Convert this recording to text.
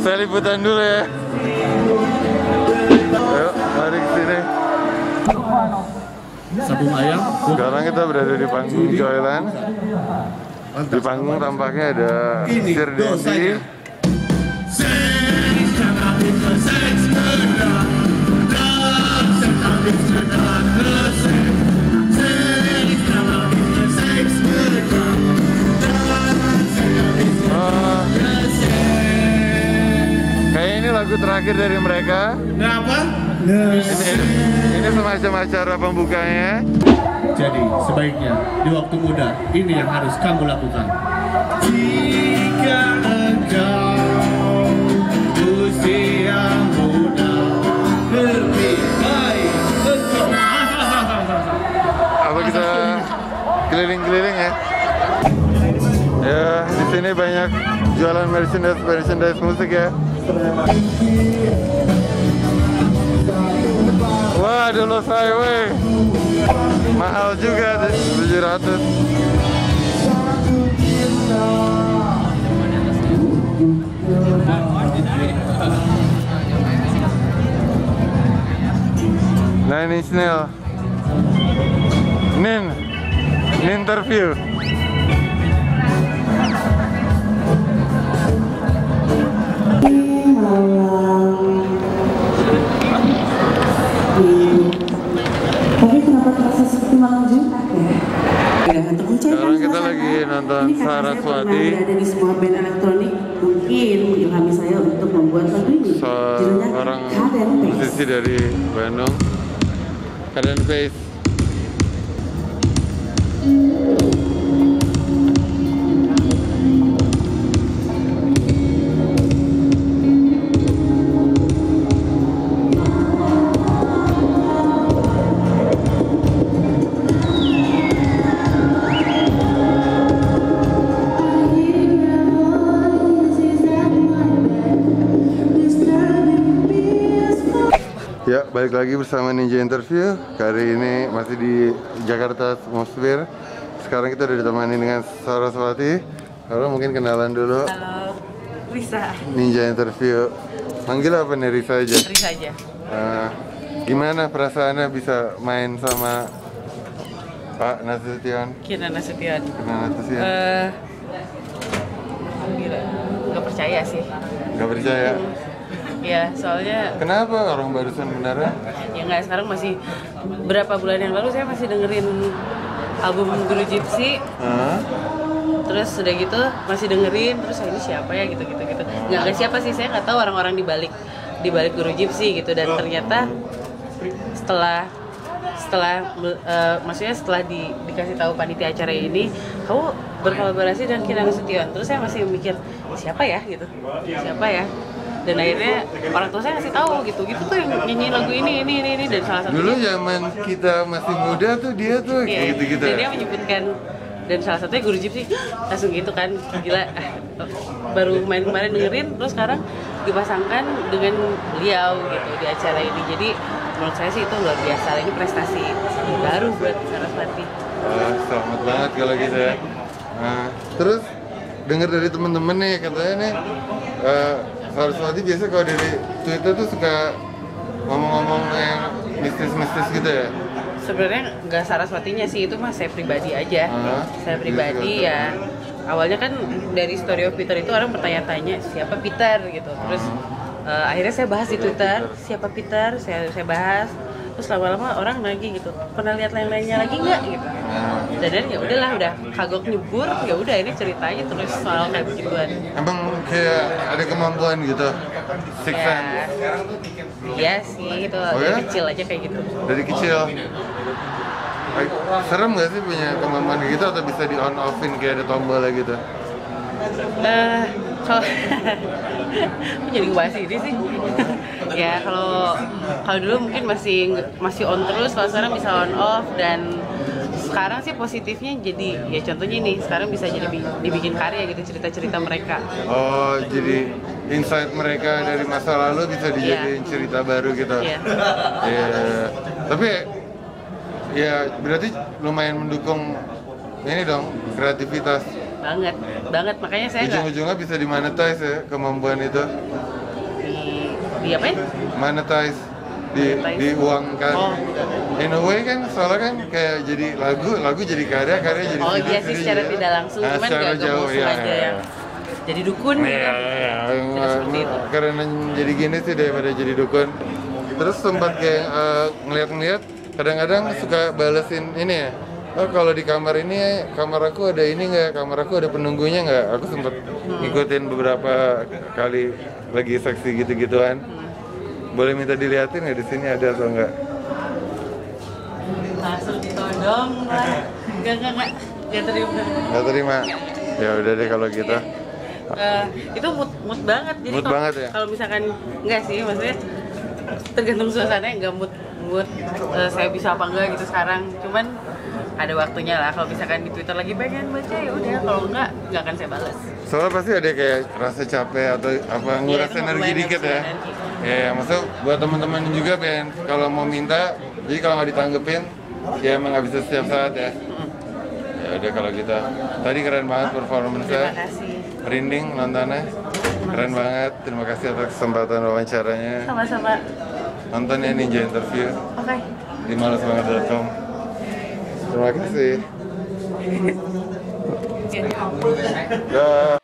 Saya liputan dulu ya. Ayo, mari ke sini. Sabung ayam. Sekarang kita berada di panggung Joyland. Di panggung tampaknya ada Sir Desi. Kayak ini lagu terakhir dari mereka. Kenapa? Ini semacam acara pembukanya. Jadi sebaiknya di waktu muda ini yang harus kamu lakukan. Jika engkau usia muda lebih baik engkau. Apa kita keliling-keliling ya? Ya, di sini banyak jualan merchandise musik ya. Wah, dulu Highway mahal juga 700. Nine Inch Nails. Nin interview. Tapi kenapa terasa seperti malam Jumat ya? Sekarang kita lagi nonton Saraswati. Ada di sebuah band elektronik, mungkin mengilhami saya untuk membuat lagu ini. Seorang musisi dari Bandung, Kaden Pace. Ya, balik lagi bersama Ninja Interview. Kali ini masih di Jakarta Atmosphere. Sekarang kita udah ditemani dengan Saraswati. Halo, mungkin kenalan dulu. Halo, Risa. Ninja Interview. Manggil apa nih, Risa aja? Risa aja. Gimana perasaannya bisa main sama Pak Nasution? Kina Nasution. Gila, nggak percaya sih. Gak percaya? Ya, soalnya Kenapa orang barusan beneran? ya nggak, sekarang masih berapa bulan yang lalu saya masih dengerin album Guru Gypsy. Terus udah gitu masih dengerin, terus ini siapa ya gitu. Nggak siapa sih, saya nggak tahu orang-orang di balik Guru Gypsy gitu. Dan ternyata setelah maksudnya setelah dikasih tahu panitia acara ini, kamu berkolaborasi dengan Kina Nasution. Terus saya masih mikir siapa ya gitu, siapa ya. Dan akhirnya orang tua saya ngasih tahu gitu tuh yang nyanyi lagu ini dan salah satunya Dulu zaman kita masih muda tuh dia tuh iya, kayak gitu-gitu. dan dia menyebutkan, dan salah satunya Guru Gypsy langsung gitu kan, gila, baru main kemarin dengerin, terus sekarang dipasangkan dengan beliau gitu di acara ini. Jadi menurut saya sih itu luar biasa, ini prestasi baru buat Saraswati. Selamat banget kalau gitu ya. Terus dengar dari temen-temen nih, katanya nih Saraswati biasa kalau dari Twitter tuh suka ngomong-ngomong yang mistis-mistis gitu ya? Sebenarnya nggak Saraswatinya sih, itu mah saya pribadi aja. Saya pribadi ya. Awalnya kan dari story of Peter itu orang bertanya-tanya siapa Peter gitu. Terus akhirnya saya bahas di Twitter siapa Peter, saya bahas. Terus lama-lama orang lagi gitu, pernah lihat yang lainnya lagi nggak gitu. Dan ya udahlah, udah kagok nyebur, ya udah ini ceritanya terus soal kayak begituan. Emang kayak ada kemampuan gitu? Six sense? Iya sih, itu Oh, dari ya? kecil aja kayak gitu. Dari kecil? Serem gak sih punya kemampuan gitu, atau bisa di on offin kayak ada tombolnya gitu? Kalau aku jadi ngebahas ini sih. Ya kalau dulu mungkin masih on terus, kalau sekarang bisa on off. Dan sekarang sih positifnya jadi ya contohnya nih, sekarang bisa jadi dibikin karya gitu, cerita-cerita mereka. Oh, jadi insight mereka dari masa lalu bisa dijadiin cerita baru gitu. Iya. Tapi ya berarti lumayan mendukung ini dong, kreativitas banget makanya saya nggak ujung-ujungnya bisa dimonetize ya kemampuan itu. di apa ya? Monetize, diuangkan. Oh. In a way kan soalnya kan kayak jadi lagu jadi karya jadi Oh CD, iya sih secara jadi- tidak langsung, Nah, cuman secara nggak jauh, langsung ya. aja yang jadi dukun gitu. Tidak seperti itu. Karena jadi gini sih daripada jadi dukun. Terus sempat kayak ngeliat-ngeliat, kadang-kadang suka balesin ini ya. Oh kalau di kamar ini, kamar aku ada ini nggak? Kamar aku ada penunggunya nggak? Aku sempat ngikutin beberapa kali lagi seksi gitu-gituan. Boleh minta diliatin nggak di sini ada atau nggak? Langsung ditodong lah. Nggak terima. Nggak terima. Ya udah deh kalau gitu. Itu mood banget. Jadi Mood banget ya? Kalau misalkan enggak sih, maksudnya tergantung suasananya, enggak mood saya bisa apa enggak gitu sekarang. Cuman ada waktunya lah. Kalau misalkan di Twitter lagi pengen baca ya udah, kalau enggak akan saya balas. Soalnya pasti ada kayak rasa capek atau apa nguras itu energi lumayan dikit ya. nguras energi. Ya, maksud buat teman-teman juga pengen kalau mau minta, jadi kalau nggak ditanggepin, ya emang nggak bisa setiap saat ya. Ya udah kalau gitu. Tadi keren banget performance-nya. Terima kasih. Merinding nontonnya. Keren banget. Terima kasih atas kesempatan wawancaranya. Sama-sama. Nonton ya Ninja Interview Oke. di malasbanget.com. Terima kasih. Ya. Dah.